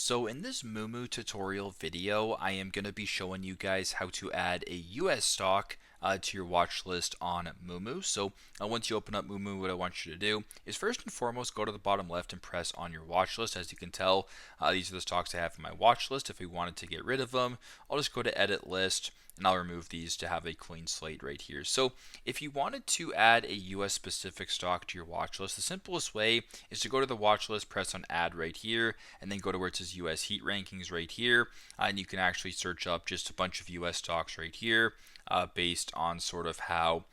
So in this Moomoo tutorial video, I am going to be showing you guys how to add a US stock to your watch list on Moomoo. So once you open up Moomoo, what I want you to do is first and foremost go to the bottom left and press on your watch list. As you can tell, these are the stocks I have in my watch list. If we wanted to get rid of them, I'll just go to edit list and I'll remove these to have a clean slate right here. So if you wanted to add a US specific stock to your watch list, the simplest way is to go to the watch list, press on add right here, and then go to where it says US heat rankings right here, and you can actually search up just a bunch of US stocks right here based on sort of how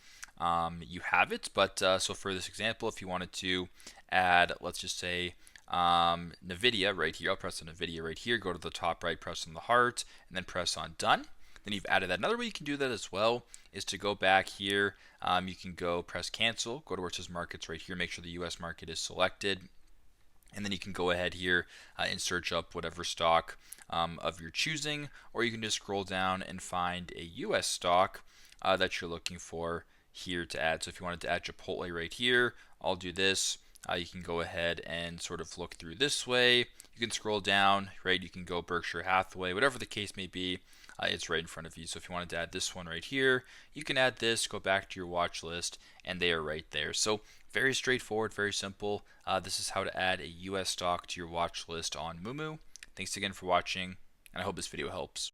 you have it. But so for this example, if you wanted to add, let's just say NVIDIA right here, I'll press on NVIDIA right here, go to the top right, press on the heart, and then press on done. Then you've added that. Another way you can do that as well is to go back here. You can go press cancel, go to where it says markets right here, make sure the US market is selected. And then you can go ahead here and search up whatever stock of your choosing, or you can just scroll down and find a US stock that you're looking for here to add. So if you wanted to add Chipotle right here, I'll do this. You can go ahead and sort of look through this way. You can scroll down, right? You can go Berkshire Hathaway, whatever the case may be. It's right in front of you. So if you wanted to add this one right here, you can add this, go back to your watch list, and they are right there. So very straightforward, very simple. This is how to add a US stock to your watch list on Moomoo. Thanks again for watching, and I hope this video helps.